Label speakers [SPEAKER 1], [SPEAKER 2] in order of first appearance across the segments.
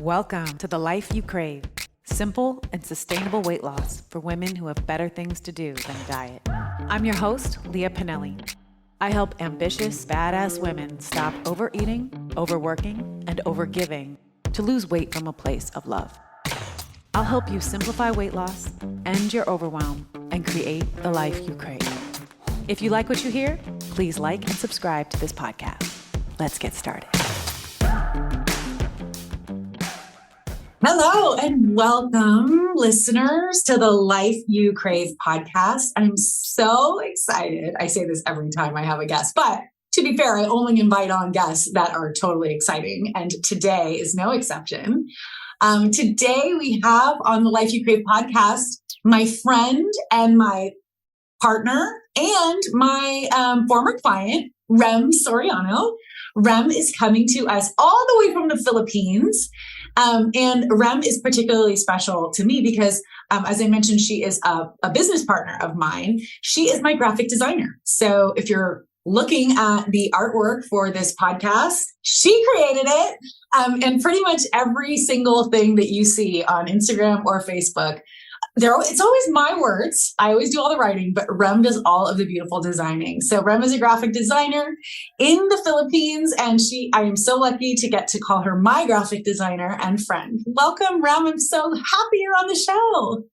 [SPEAKER 1] Welcome to the life you crave. Simple and sustainable weight loss for women who have better things to do than diet. I'm your host, Leah Pinelli. I help ambitious, badass women stop overeating, overworking, and overgiving to lose weight from a place of love. I'll help you simplify weight loss, end your overwhelm, and create the life you crave. If you like what you hear, please like and subscribe to this podcast. Let's get started.
[SPEAKER 2] Hello and welcome, listeners, to the Life You Crave podcast. I'm so excited. I say this every time I have a guest, but to be fair, I only invite on guests that are totally exciting, and today is no exception. Today we have on the Life You Crave podcast my friend and my partner and my former client, Rem Soriano. Rem is coming to us all the way from the Philippines. And Rem is particularly special to me because, as I mentioned, she is a business partner of mine. She is my graphic designer. So if you're looking at the artwork for this podcast, she created it. And pretty much every single thing that you see on Instagram or Facebook, it's always my words. I always do all the writing, but Rem does all of the beautiful designing. So Rem is a graphic designer in the Philippines, and I am so lucky to get to call her my graphic designer and friend. Welcome, Rem. I'm so happy you're on the show.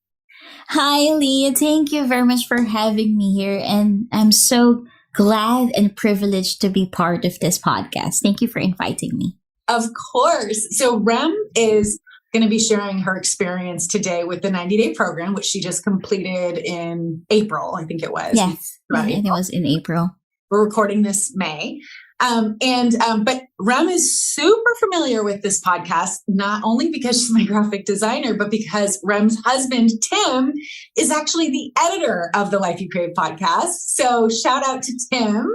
[SPEAKER 3] Hi, Leah. Thank you very much for having me here. And I'm so glad and privileged to be part of this podcast. Thank you for inviting me.
[SPEAKER 2] Of course. So Rem is going to be sharing her experience today with the 90-day program, which she just completed in April, I think it was.
[SPEAKER 3] Yes, I think it was in April.
[SPEAKER 2] We're recording this May. But Rem is super familiar with this podcast, not only because she's my graphic designer, but because Rem's husband, Tim, is actually the editor of the Life You Crave podcast. So shout out to Tim.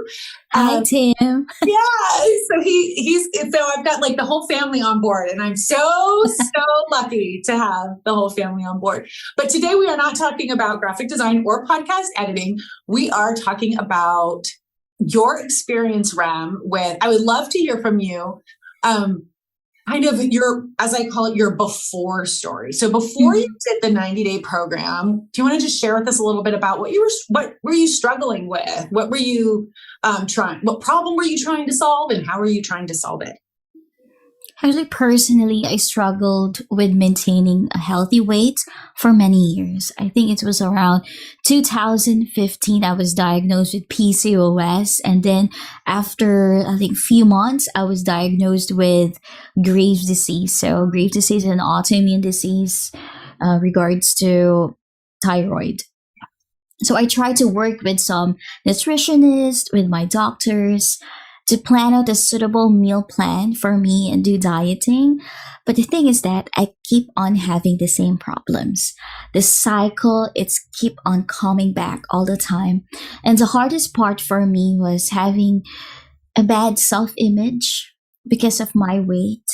[SPEAKER 3] Hi, Tim.
[SPEAKER 2] Yeah. So I've got like the whole family on board, and I'm so lucky to have the whole family on board. But today we are not talking about graphic design or podcast editing. We are talking about your experience, Rem, I would love to hear from you, kind of your, as I call it, your before story. So before you did the 90-day program, do you want to just share with us a little bit about what were you struggling with? What were you what problem were you trying to solve, and how were you trying to solve it?
[SPEAKER 3] Actually, personally, I struggled with maintaining a healthy weight for many years. I think it was around 2015, I was diagnosed with PCOS. And then after, I think, few months, I was diagnosed with Graves' disease. So Graves' disease is an autoimmune disease regards to thyroid. So I tried to work with some nutritionists, with my doctors, to plan out a suitable meal plan for me and do dieting. But the thing is that I keep on having the same problems. The cycle, it's keep on coming back all the time. And the hardest part for me was having a bad self-image because of my weight.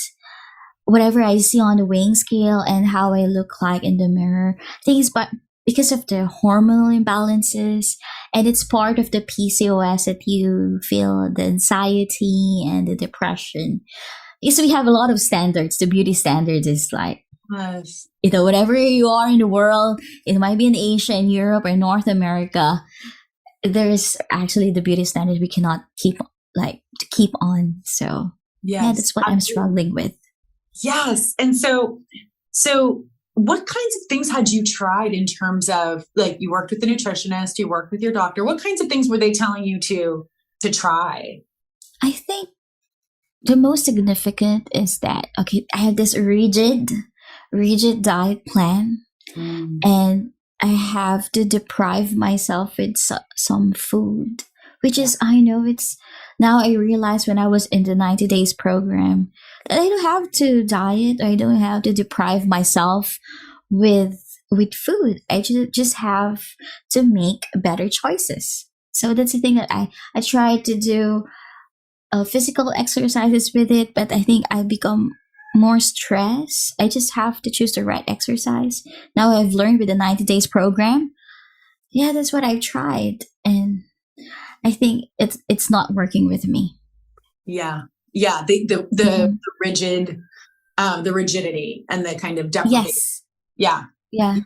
[SPEAKER 3] Whatever I see on the weighing scale and how I look like in the mirror, things, but because of the hormonal imbalances, and it's part of the PCOS that you feel the anxiety and the depression. So we have a lot of standards. The beauty standards is like,
[SPEAKER 2] Yes.
[SPEAKER 3] Whatever you are in the world, it might be in Asia, in Europe, or North America, there is actually the beauty standard we cannot keep on. So yeah, that's what I'm struggling with.
[SPEAKER 2] Yes. And so what kinds of things had you tried in terms of, like, you worked with the nutritionist, you worked with your doctor? What kinds of things were they telling you to try?
[SPEAKER 3] I think the most significant is that, I have this rigid diet plan, and I have to deprive myself with some food, which is, I know it's, now I realize when I was in the 90 days program that I don't have to diet. I don't have to deprive myself with food. I just have to make better choices. So that's the thing that I tried to do physical exercises with it, but I think I become more stressed. I just have to choose the right exercise. Now I've learned with the 90 days program. Yeah, that's what I've tried. And I think it's not working with me.
[SPEAKER 2] Yeah. The rigid the rigidity and the kind of deprivation.
[SPEAKER 3] Yes.
[SPEAKER 2] Yeah.
[SPEAKER 3] Yeah.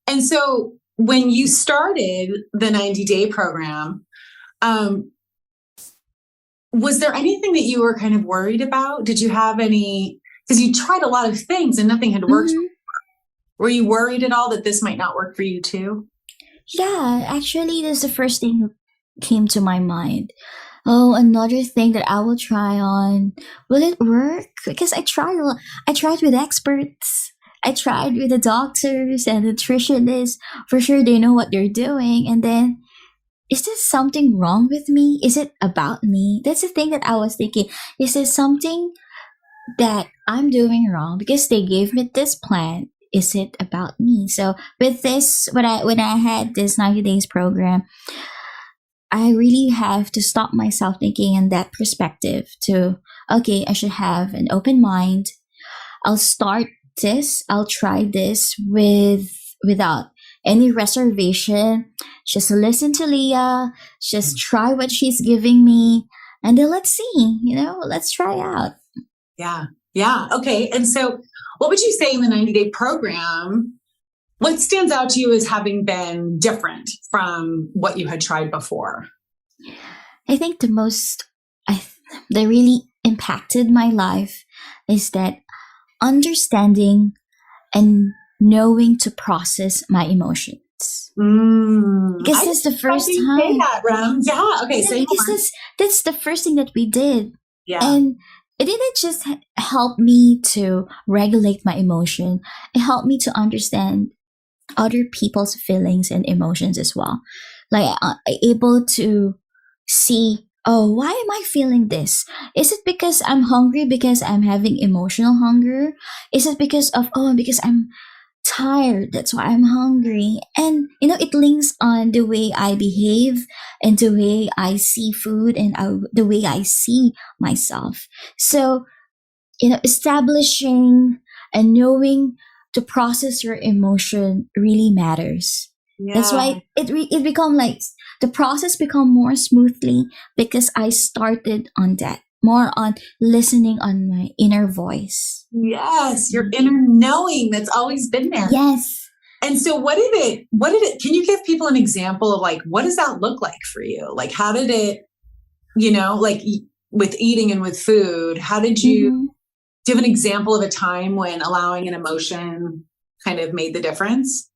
[SPEAKER 2] And so when you started the 90-day program, was there anything that you were kind of worried about? Did you have any, because you tried a lot of things and nothing had worked.
[SPEAKER 3] Mm-hmm.
[SPEAKER 2] Were you worried at all that this might not work for you too?
[SPEAKER 3] Yeah, actually, that's the first thing that came to my mind. Oh, another thing that I will try on. Will it work? Because I tried with experts. I tried with the doctors and nutritionists. For sure, they know what they're doing. And then, is this something wrong with me? Is it about me? That's the thing that I was thinking. Is there something that I'm doing wrong? Because they gave me this plan. Is it about me? So with this, when I had this 90 days program, I really have to stop myself thinking in that perspective to, okay, I should have an open mind. I'll start this. I'll try this without any reservation. Just listen to Leah. Just try what she's giving me. And then let's see, let's try out.
[SPEAKER 2] Yeah. Yeah. Okay. And so what would you say in the 90-day program, what stands out to you as having been different from what you had tried before?
[SPEAKER 3] I think the most that really impacted my life is that understanding and knowing to process my emotions. Because that's the first time.
[SPEAKER 2] Say that, Ram. Yeah. Okay. So
[SPEAKER 3] because that's the first thing that we did.
[SPEAKER 2] Yeah.
[SPEAKER 3] And it didn't just help me to regulate my emotion. It helped me to understand other people's feelings and emotions as well. Like able to see, oh, why am I feeling this? Is it because I'm hungry because I'm having emotional hunger? Is it because I'm tired, that's why I'm hungry? And it links on the way I behave and the way I see food and the way I see myself. So establishing and knowing to process your emotion really matters. Yeah. That's why it become like the process become more smoothly because I started on that, more on listening on my inner voice.
[SPEAKER 2] Yes, your inner knowing that's always been there.
[SPEAKER 3] Yes.
[SPEAKER 2] And so what did it, can you give people an example of like, what does that look like for you? Like, how did it, like with eating and with food, how did you, do you have an example of a time when allowing an emotion kind of made the difference?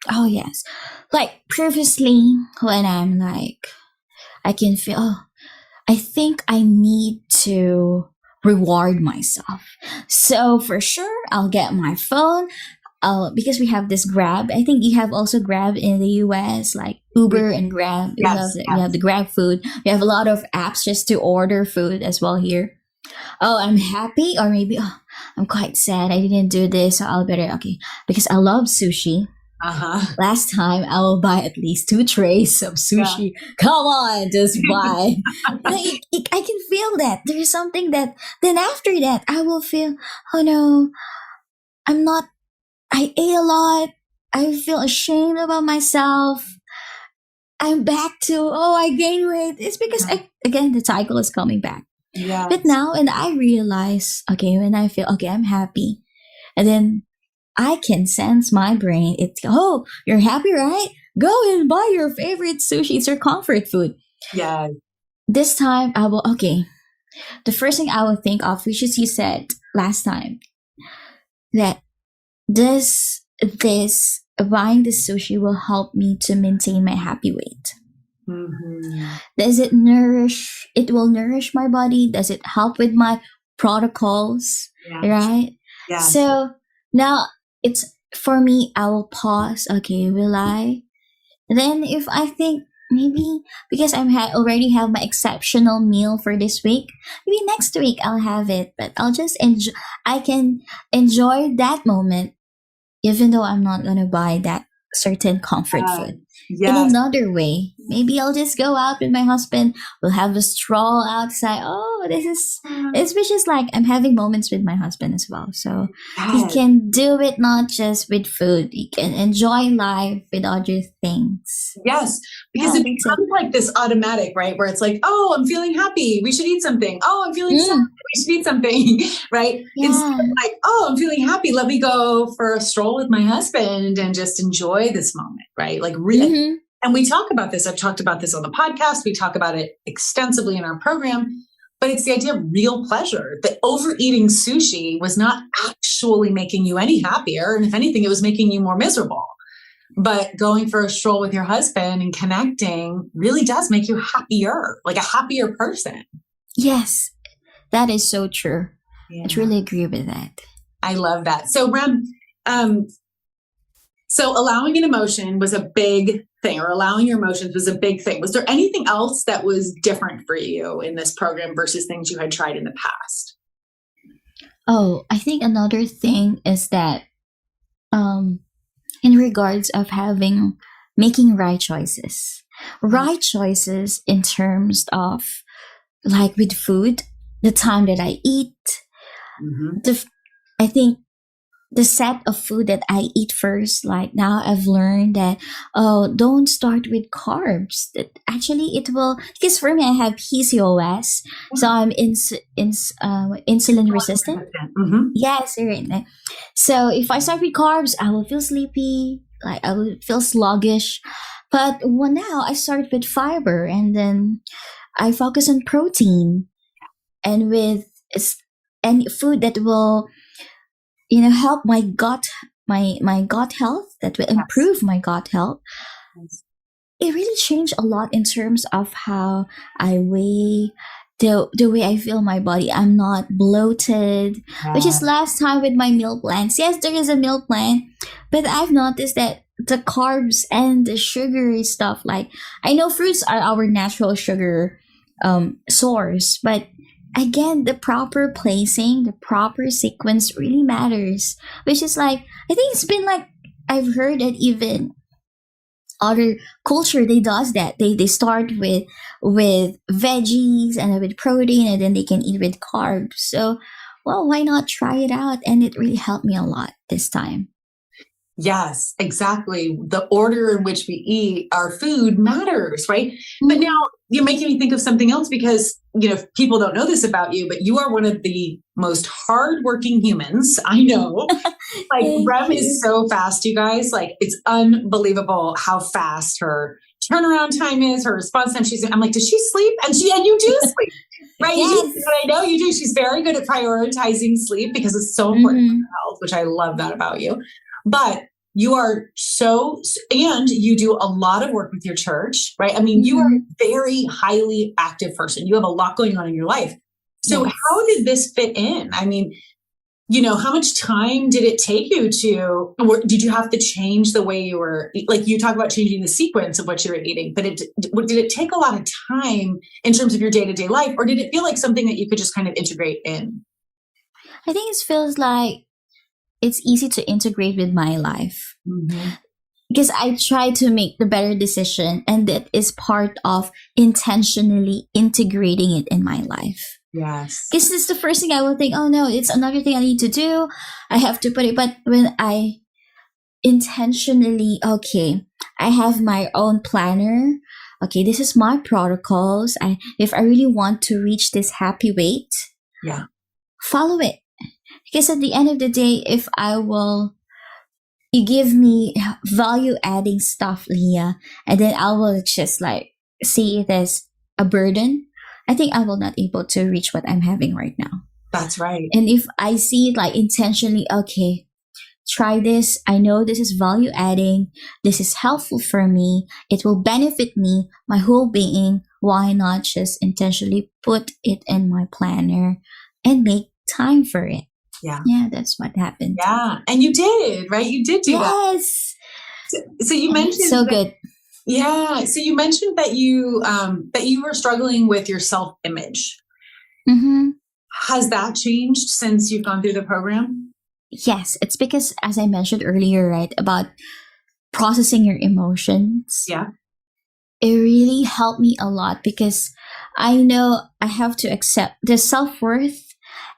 [SPEAKER 3] Oh, yes. Like previously when I'm like, I can feel, I think I need to reward myself. So for sure, I'll get my phone. Because we have this Grab. I think you have also Grab in the US, like Uber and Grab.
[SPEAKER 2] Yes,
[SPEAKER 3] We have the Grab food. We have a lot of apps just to order food as well here. Oh, I'm happy, or maybe I'm quite sad. I didn't do this, so I'll better because I love sushi. Last time I will buy at least 2 trays of sushi. Yeah. Come on, just buy. I can feel that there's something that then after that I will feel, oh no, I ate a lot. I feel ashamed about myself. I'm back to, I gained weight. It's because again the cycle is coming back. Yeah. But now, and I realize, when I feel, I'm happy. And then I can sense my brain. It's, you're happy, right? Go and buy your favorite sushi. It's your comfort food.
[SPEAKER 2] Yeah.
[SPEAKER 3] This time, I will, the first thing I will think of, which is you said last time, that this buying the sushi will help me to maintain my happy weight. Does it nourish? It will nourish my body. Does it help with my protocols? Yeah. Right? Yeah. So now it's for me, I will pause. Will I? Then if I think maybe because already have my exceptional meal for this week, maybe next week I'll have it. But I'll just enjoy. I can enjoy that moment, even though I'm not gonna buy that certain comfort food. in
[SPEAKER 2] Yes.
[SPEAKER 3] another way. Maybe I'll just go out with my husband. We'll have a stroll outside. Oh, it's which is like I'm having moments with my husband as well. So he
[SPEAKER 2] Yes.
[SPEAKER 3] can do it not just with food. He can enjoy life with other things.
[SPEAKER 2] Yes, because
[SPEAKER 3] Yeah,
[SPEAKER 2] it
[SPEAKER 3] that's it.
[SPEAKER 2] becomes like this automatic, right? Where it's like, oh, I'm feeling happy. We should eat something. Oh, I'm feeling sad. We should eat something, right? Instead
[SPEAKER 3] Yeah.
[SPEAKER 2] of like, oh, I'm feeling happy. Let me go for a stroll with my husband and just enjoy this moment, right? Like,
[SPEAKER 3] Mm-hmm.
[SPEAKER 2] and we talk about this. I've talked about this on the podcast. We talk about it extensively in our program. But it's the idea of real pleasure, that overeating sushi was not actually making you any happier. And if anything, it was making you more miserable. But going for a stroll with your husband and connecting really does make you happier, like a happier person.
[SPEAKER 3] Yes, that is so true.
[SPEAKER 2] Yeah.
[SPEAKER 3] I truly agree with that.
[SPEAKER 2] I love that. So, Rem, so allowing an emotion was a big thing, or allowing your emotions was a big thing. Was there anything else that was different for you in this program versus things you had tried in the past?
[SPEAKER 3] Oh, I think another thing is that in regards of making right choices. Right choices in terms of like with food, the time that I eat, I think the set of food that I eat first, like now I've learned that, don't start with carbs. That actually it will, because for me, I have PCOS, so I'm insulin resistant. Yes, right. So if I start with carbs, I will feel sleepy, like I will feel sluggish. But now I start with fiber, and then I focus on protein, and with any food that will help my gut health, that will improve my gut health. It really changed a lot in terms of how I weigh, the way I feel my body. I'm not bloated, which is last time with my meal plans. Yes, there is a meal plan, but I've noticed that the carbs and the sugary stuff, like I know fruits are our natural sugar source, but again, the proper placing, the proper sequence really matters. Which is like, I think it's been like, I've heard that even other culture, they does that. They start with veggies and with protein, and then they can eat with carbs. So, well, why not try it out? And it really helped me a lot this time.
[SPEAKER 2] Yes, exactly. The order in which we eat our food matters, right? But now you're making me think of something else, because, people don't know this about you, but you are one of the most hardworking humans I know. Like, Rem is so fast, you guys. Like, it's unbelievable how fast her turnaround time is, her response time. I'm like, does she sleep? And you do sleep, right?
[SPEAKER 3] Yes.
[SPEAKER 2] I know you do. She's very good at prioritizing sleep because it's so important for her health, which I love that about you. But you are and you do a lot of work with your church, right? I mean, you are a very highly active person. You have a lot going on in your life. So how did this fit in? I mean, how much time did it take you or did you have to change the way you were, like you talk about changing the sequence of what you were eating, but did it take a lot of time in terms of your day-to-day life, or did it feel like something that you could just kind of integrate in?
[SPEAKER 3] I think it feels like it's easy to integrate with my life. Because I try to make the better decision, and that is part of intentionally integrating it in my life.
[SPEAKER 2] Yes.
[SPEAKER 3] Because it's the first thing I will think, oh no, it's another thing I need to do. I have to put it. But when I intentionally, okay, I have my own planner. Okay, this is my protocols. If I really want to reach this happy weight, follow it. Because at the end of the day, if you give me value adding stuff, Leah, and then I will just like see it as a burden, I think I will not able to reach what I'm having right now.
[SPEAKER 2] That's right.
[SPEAKER 3] And if I see it like intentionally, okay, try this. I know this is value adding. This is helpful for me. It will benefit me, my whole being. Why not just intentionally put it in my planner and make time for it? Yeah, that's what happened.
[SPEAKER 2] Yeah, and you did, right? You did do that.
[SPEAKER 3] Yes.
[SPEAKER 2] So you mentioned
[SPEAKER 3] good.
[SPEAKER 2] Yeah. So you mentioned that you were struggling with your self-image. Has that changed since you've gone through the program?
[SPEAKER 3] Yes, it's because, as I mentioned earlier, right, about processing your emotions.
[SPEAKER 2] Yeah.
[SPEAKER 3] It really helped me a lot because I know I have to accept the self-worth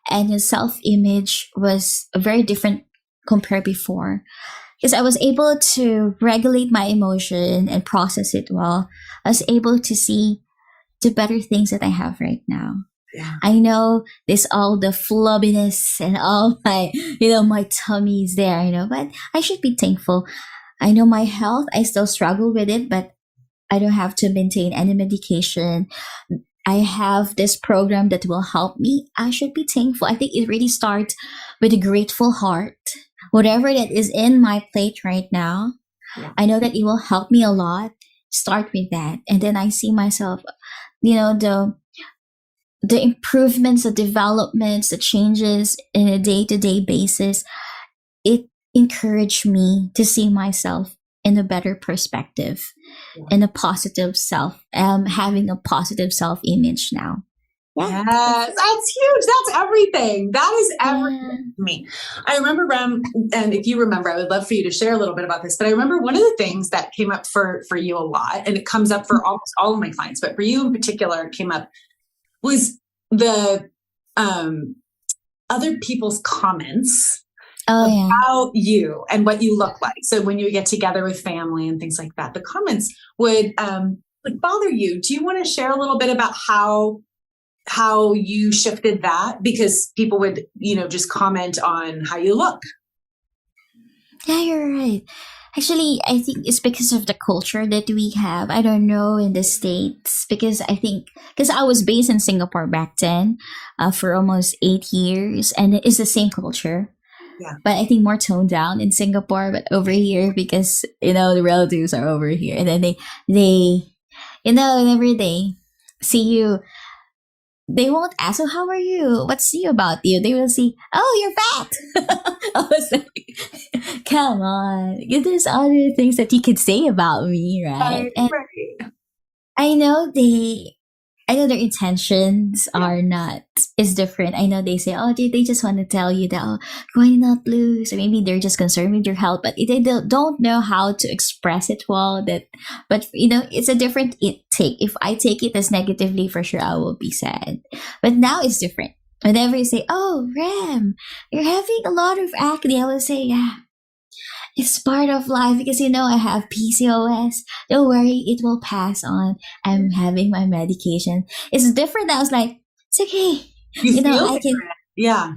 [SPEAKER 3] and the self-image was very different compared before. Because I was able to regulate my emotion and process it well. I was able to see the better things that I have right now.
[SPEAKER 2] Yeah.
[SPEAKER 3] I know there's all the flubbiness and all my, my tummy's there, but I should be thankful. I know my health, I still struggle with it, but I don't have to maintain any medication. I have this program that will help me. I should be thankful. I think it really starts with a grateful heart. Whatever that is in my plate right now, I know that it will help me a lot. Start with that. And then I see myself, the improvements, the developments, the changes in a day-to-day basis. It encouraged me to see myself in a better perspective, in a positive self, having a positive self-image now.
[SPEAKER 2] Yeah. Yes, that's huge. That's everything. That is everything to me. I remember, Rem, and if you remember, I would love for you to share a little bit about this, but I remember one of the things that came up for you a lot, and it comes up for almost all of my clients, but for you in particular, it came up, was the other people's comments about you and what you look like. So when you get together with family and things like that, the comments would bother you. Do you want to share a little bit about how you shifted that? Because people would, just comment on how you look.
[SPEAKER 3] Yeah, you're right. Actually, I think it's because of the culture that we have. I don't know in the States, because I was based in Singapore back then for almost 8 years, and it's the same culture.
[SPEAKER 2] Yeah.
[SPEAKER 3] But I think more toned down in Singapore, but over here, because, the relatives are over here, and then they whenever they see you, they won't ask, so how are you? What's new about you? They will say, oh, you're fat. I was like, come on. There's other things that you could say about me, right? And
[SPEAKER 2] right.
[SPEAKER 3] I know their intentions is different. I know they say, oh, they just want to tell you that, why not lose? Or maybe they're just concerned with your health, but they don't know how to express it well. But it's a different take. If I take it as negatively, for sure, I will be sad. But now it's different. Whenever you say, oh, Ram, you're having a lot of acne, I will say, yeah, it's part of life because, I have PCOS. Don't worry, it will pass on. I'm having my medication. It's different. I was like, it's okay. I can.
[SPEAKER 2] Yeah.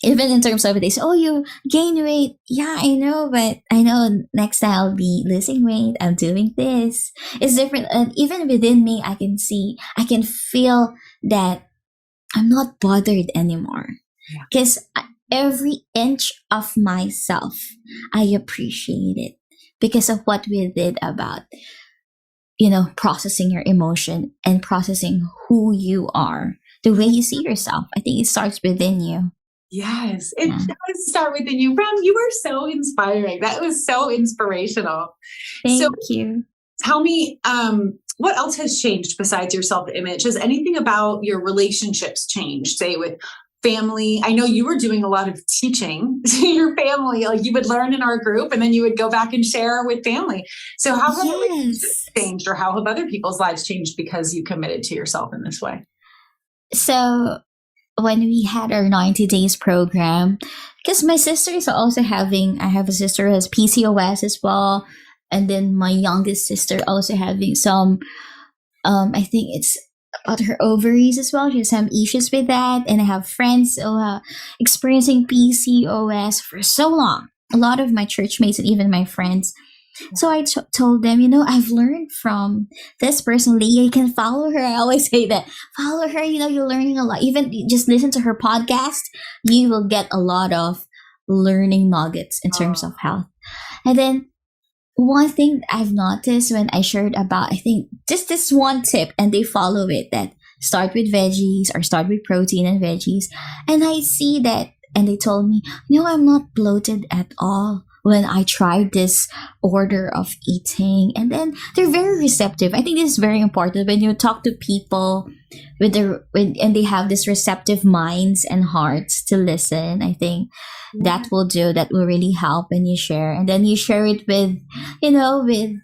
[SPEAKER 3] Even in terms of they say, oh, you gain weight. Yeah, I know, but I know next time I'll be losing weight. I'm doing this. It's different. And even within me, I can feel that I'm not bothered anymore. Because every inch of myself, I appreciate it because of what we did about, processing your emotion and processing who you are, the way you see yourself. I think it starts within you.
[SPEAKER 2] Yes, it does start within you. Ram, you were so inspiring. That was so inspirational.
[SPEAKER 3] Thank you.
[SPEAKER 2] Tell me, what else has changed besides your self-image? Has anything about your relationships changed, say with family? I know you were doing a lot of teaching to your family. Like you would learn in our group and then you would go back and share with family. So how have relationships changed, or how have other people's lives changed because you committed to yourself in this way?
[SPEAKER 3] So when we had our 90 days program, because my sister is also I have a sister who has PCOS as well. And then my youngest sister also having some, I think it's about her ovaries as well. She has some issues with that. And I have friends who are experiencing PCOS for so long. A lot of my church mates and even my friends. So I told them, I've learned from this person, Leah. You can follow her. I always say that. Follow her, you're learning a lot. Even just listen to her podcast, you will get a lot of learning nuggets in terms of health. And then one thing I've noticed when I shared about, I think just this one tip, and they follow it, that start with veggies or start with protein and veggies. And I see that, and they told me, I'm not bloated at all. when I tried this order of eating, and then they're very receptive. I think this is very important when you talk to people and they have this receptive minds and hearts to listen. I think that will really help when you share, and then you share it with, with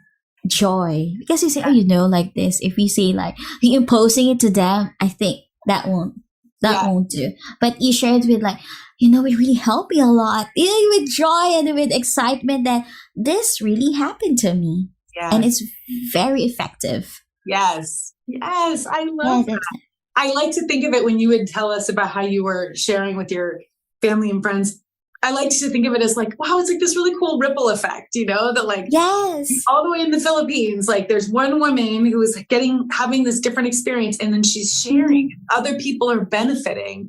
[SPEAKER 3] joy, because you say, oh, like this. If you say like you're imposing it to them, I think that won't do. But you share it with like, it really helped me a lot, with joy and with excitement that this really happened to me. And it's very effective.
[SPEAKER 2] Yes, I love that. I like to think of it when you would tell us about how you were sharing with your family and friends. I like to think of it as like, wow, it's like this really cool ripple effect, that like, all the way in the Philippines, like there's one woman who is having this different experience, and then she's sharing. Other people are benefiting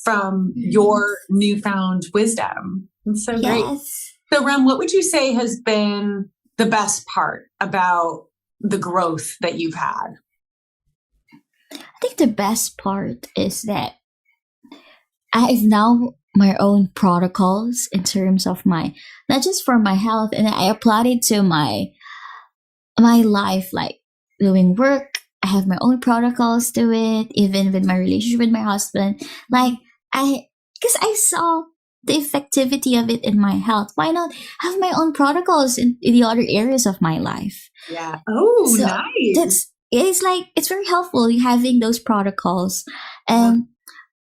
[SPEAKER 2] from your newfound wisdom. It's so great. So Rem, what would you say has been the best part about the growth that you've had?
[SPEAKER 3] I think the best part is that I've now my own protocols in terms of not just for my health, and I applied it to my life, like doing work. I have my own protocols to it, even with my relationship with my husband. Because I saw the effectivity of it in my health. Why not have my own protocols in the other areas of my life?
[SPEAKER 2] Yeah. Oh, so nice.
[SPEAKER 3] It's very helpful having those protocols. And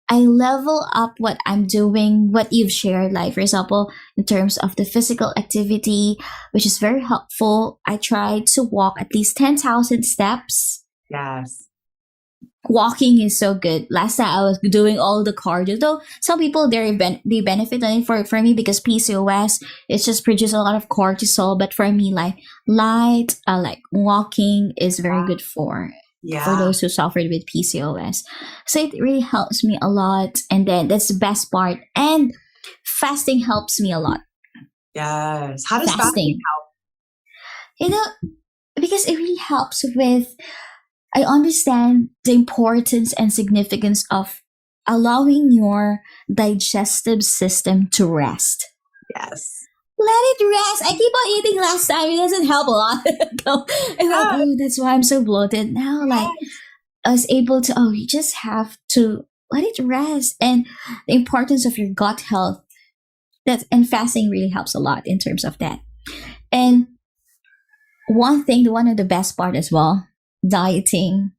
[SPEAKER 3] I level up what I'm doing, what you've shared, like for example, in terms of the physical activity, which is very helpful. I try to walk at least 10,000 steps.
[SPEAKER 2] Yes.
[SPEAKER 3] Walking is so good. Last time I was doing all the cardio, though some people they benefit on it. For me, because PCOS, it just produces a lot of cortisol. But for me, like walking is very good for those who suffered with PCOS. So it really helps me a lot. And then that's the best part. And fasting helps me a lot.
[SPEAKER 2] Yes. How does fasting
[SPEAKER 3] help? Because it really helps with, I understand the importance and significance of allowing your digestive system to rest.
[SPEAKER 2] Yes.
[SPEAKER 3] Let it rest. I keep on eating last time. It doesn't help a lot. That's why I'm so bloated. Now, I was able to, you just have to let it rest. And the importance of your gut health. And fasting really helps a lot in terms of that. And one of the best part as well, dieting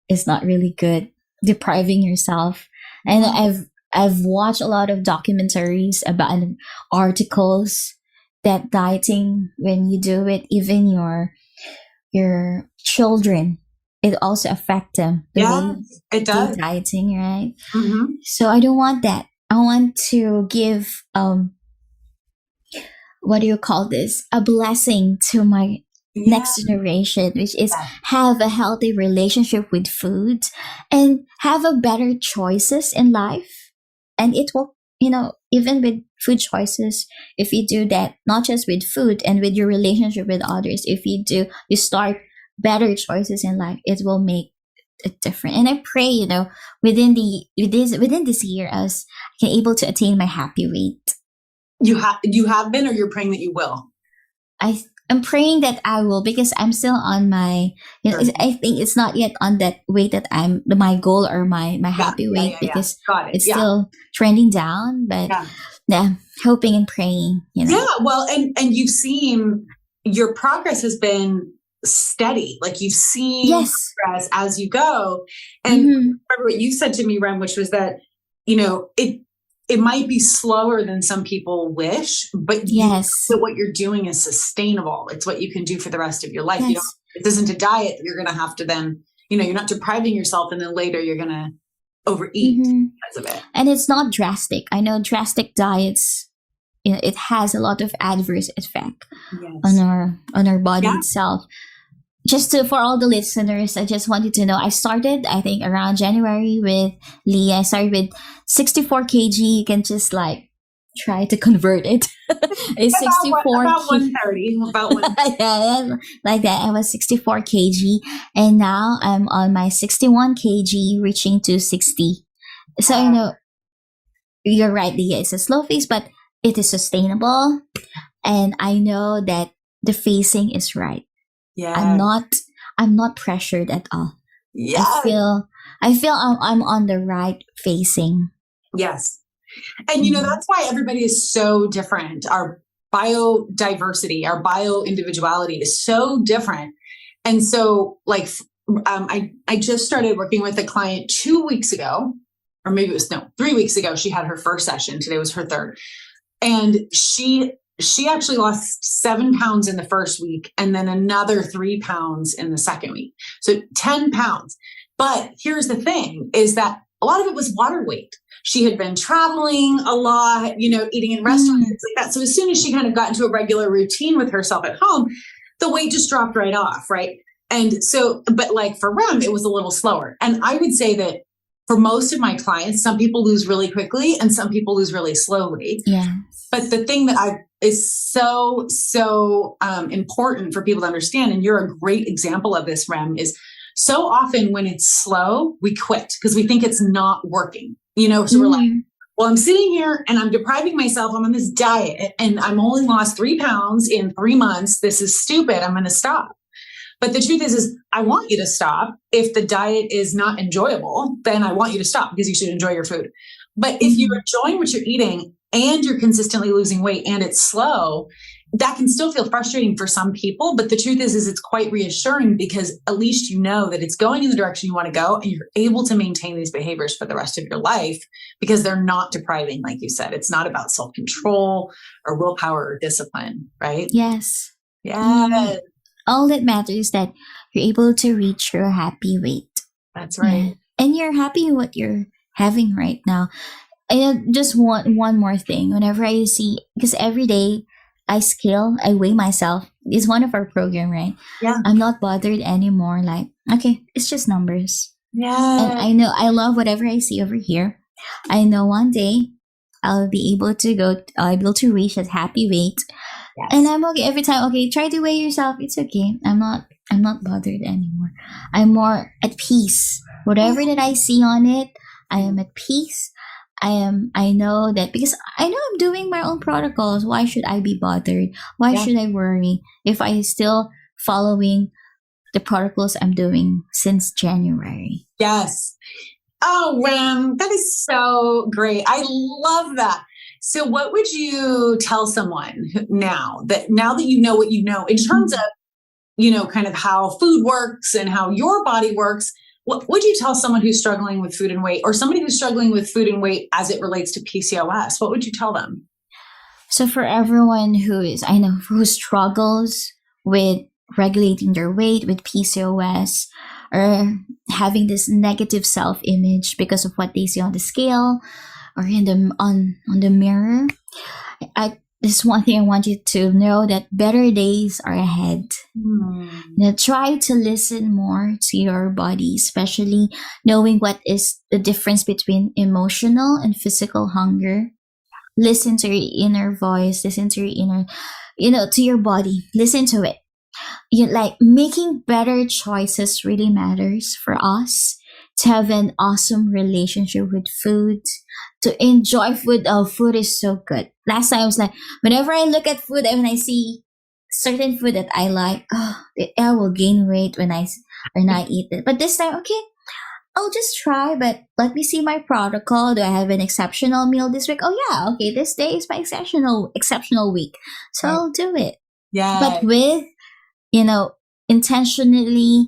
[SPEAKER 3] is not really good. Depriving yourself. And I've watched a lot of documentaries about articles that dieting, when you do it, even your children, it also affects them.
[SPEAKER 2] It does.
[SPEAKER 3] Dieting, right?
[SPEAKER 2] Mm-hmm.
[SPEAKER 3] So I don't want that. I want to give what do you call this? A blessing to my next generation, which is have a healthy relationship with food and have a better choices in life. And it will, even with food choices, if you do that, not just with food and with your relationship with others, if you start better choices in life, it will make it different. And I pray, within this year, I was able to attain my happy weight.
[SPEAKER 2] You have been, or you're praying that you will?
[SPEAKER 3] I'm praying that I will, because I'm still on my, I think it's not yet on that weight that I'm my goal or my happy weight, because it's still trending down, but hoping and praying,
[SPEAKER 2] Yeah. Well, and you've seen your progress has been steady. Like you've seen progress as you go. And remember what you said to me, Rem, which was that, it might be slower than some people wish, but what you're doing is sustainable. It's what you can do for the rest of your life.
[SPEAKER 3] Yes.
[SPEAKER 2] It isn't a diet that you're going to have to then, you're not depriving yourself and then later you're going to overeat because of it.
[SPEAKER 3] And it's not drastic. I know drastic diets, it has a lot of adverse effect on our body itself. Just for all the listeners, I just wanted to know, I started, I think, around January with Lee. I started with 64 kg. You can just try to convert it. It's 64
[SPEAKER 2] about 130. About 130.
[SPEAKER 3] Like that. I was 64 kg. And now I'm on my 61 kg, reaching to 60. So, you're right, Leah. It's a slow phase, but it is sustainable. and I know that the facing is right.
[SPEAKER 2] Yeah.
[SPEAKER 3] I'm not pressured at all.
[SPEAKER 2] Yeah.
[SPEAKER 3] I feel I'm on the right facing.
[SPEAKER 2] Yes. And that's why everybody is so different. Our biodiversity, our bio-individuality is so different. And so like, I just started working with a client 2 weeks ago, or maybe it was 3 weeks ago. She had her first session. Today was her third. And she actually lost 7 pounds in the first week and then another 3 pounds in the second week. So 10 pounds. But here's the thing is that a lot of it was water weight. She had been traveling a lot, eating in restaurants, things like that. So as soon as she kind of got into a regular routine with herself at home, the weight just dropped right off, right? And so, but like for Rem, it was a little slower. And I would say that for most of my clients, some people lose really quickly and some people lose really slowly.
[SPEAKER 3] Yeah.
[SPEAKER 2] But the thing that is so important for people to understand, and you're a great example of this, Rem, is so often when it's slow, we quit because we think it's not working. So we're like, well, I'm sitting here and I'm depriving myself. I'm on this diet and I'm only lost 3 pounds in 3 months. This is stupid. I'm going to stop. But the truth is I want you to stop. If the diet is not enjoyable, then I want you to stop because you should enjoy your food. But if you're enjoying what you're eating and you're consistently losing weight and it's slow, that can still feel frustrating for some people. But the truth is it's quite reassuring because at least you know that it's going in the direction you want to go and you're able to maintain these behaviors for the rest of your life because they're not depriving, like you said. It's not about self-control or willpower or discipline, right?
[SPEAKER 3] Yes.
[SPEAKER 2] Yeah.
[SPEAKER 3] All that matters is that you're able to reach your happy weight.
[SPEAKER 2] That's right.
[SPEAKER 3] Yeah. And you're happy with what you're having right now. And just one more thing. Whenever I see, because every day I weigh myself. It's one of our program, right?
[SPEAKER 2] Yeah.
[SPEAKER 3] I'm not bothered anymore. Like, okay, it's just numbers.
[SPEAKER 2] Yeah.
[SPEAKER 3] And I know I love whatever I see over here. I know one day I'll be able to reach that happy weight. Yes. And I'm okay every time. Okay, try to weigh yourself. It's okay. I'm not bothered anymore. I'm more at peace. Whatever that I see on it, I am at peace. I know that because I know I'm doing my own protocols. Why should I be bothered? Why should I worry if I still following the protocols I'm doing since January?
[SPEAKER 2] Yes. Oh, Rem, that is so great. I love that. So what would you tell someone now that you know what you know in terms of, kind of how food works and how your body works? What would you tell someone who's struggling with food and weight or somebody who's struggling with food and weight as it relates to PCOS? What would you tell them?
[SPEAKER 3] So for everyone who struggles with regulating their weight with PCOS or having this negative self-image because of what they see on the scale or on the mirror, this one thing I want you to know that better days are ahead. Try to listen more to your body, especially knowing what is the difference between emotional and physical hunger. Listen to your inner voice, listen to your inner, to your body, listen to it. Making better choices really matters for us to have an awesome relationship with food, to enjoy food. Oh, food is so good. Last time I was like, whenever I look at food and I see certain food that I like, I will gain weight when I eat it. But this time, okay, I'll just try, but let me see my protocol. Do I have an exceptional meal this week? Oh yeah, okay, this day is my exceptional week. So I'll do it.
[SPEAKER 2] Yeah.
[SPEAKER 3] But with, intentionally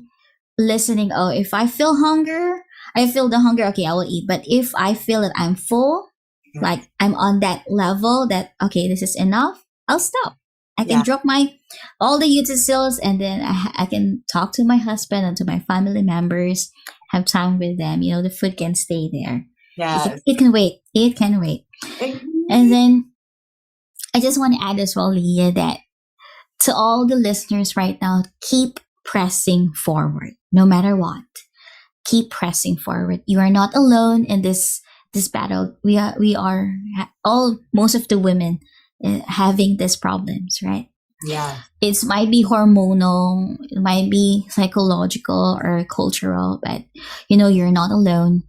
[SPEAKER 3] listening, if I feel the hunger, okay, I will eat. But if I feel that I'm full, like I'm on that level that, okay, this is enough, I'll stop. I can drop all the utensils and then I can talk to my husband and to my family members, have time with them. The food can stay there.
[SPEAKER 2] Yeah.
[SPEAKER 3] It can wait. It can wait. And then I just want to add as well, Leah, that to all the listeners right now, keep pressing forward, no matter what. Keep pressing forward. You are not alone in this battle. We are most of the women having these problems, right?
[SPEAKER 2] Yeah.
[SPEAKER 3] It might be hormonal, it might be psychological or cultural, but you're not alone.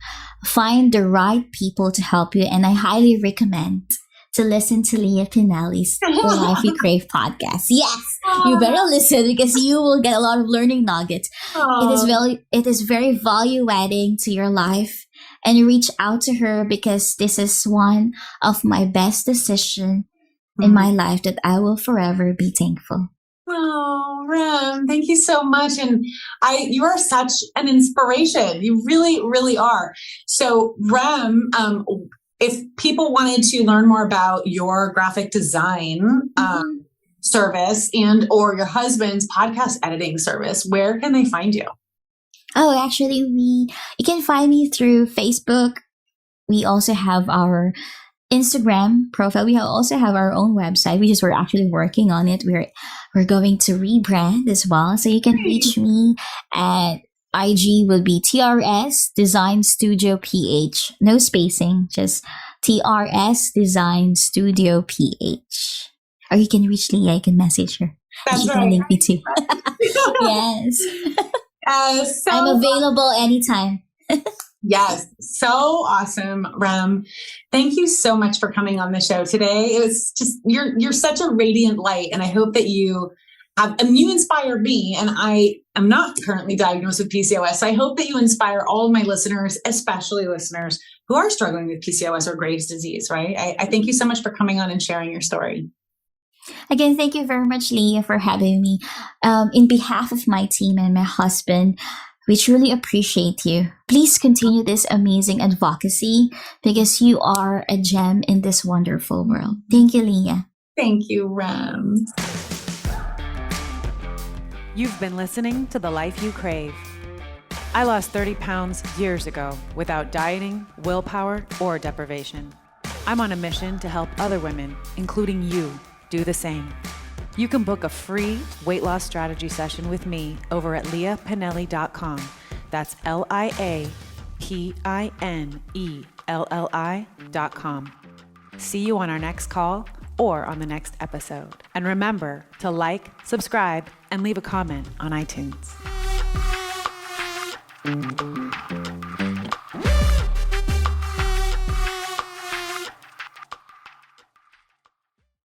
[SPEAKER 3] Find the right people to help you, and I highly recommend to listen to Leah Pinelli's The Life You Crave podcast. Yes, you better listen because you will get a lot of learning nuggets. It is very value adding to your life, and reach out to her because this is one of my best decisions in my life that I will forever be thankful.
[SPEAKER 2] Oh, Rem, thank you so much. And you are such an inspiration. You really, really are. So Rem, if people wanted to learn more about your graphic design service and or your husband's podcast editing service, where can they find you?
[SPEAKER 3] Oh, actually, you can find me through Facebook. We also have our Instagram profile. We also have our own website. We're actually working on it. We're going to rebrand as well. So you can reach me at IG will be TRS Design Studio PH. No spacing, just TRS Design Studio PH. Or you can reach Leah. You can message her.
[SPEAKER 2] That's
[SPEAKER 3] she
[SPEAKER 2] right.
[SPEAKER 3] can link me too. Yes.
[SPEAKER 2] So
[SPEAKER 3] I'm available anytime.
[SPEAKER 2] Yes. So awesome, Rem. Thank you so much for coming on the show today. It was just, you're such a radiant light, and I hope that you inspire me, and I am not currently diagnosed with PCOS. So I hope that you inspire all of my listeners, especially listeners who are struggling with PCOS or Graves' disease, right? I thank you so much for coming on and sharing your story.
[SPEAKER 3] Again, thank you very much, Leah, for having me. In behalf of my team and my husband, we truly appreciate you. Please continue this amazing advocacy because you are a gem in this wonderful world. Thank you, Leah.
[SPEAKER 2] Thank you, Rem.
[SPEAKER 1] You've been listening to The Life You Crave. I lost 30 pounds years ago without dieting, willpower, or deprivation. I'm on a mission to help other women, including you, do the same. You can book a free weight loss strategy session with me over at leahpinelli.com. That's LIAPINELLI.com. See you on our next call or on the next episode. And remember to like, subscribe, and leave a comment on iTunes.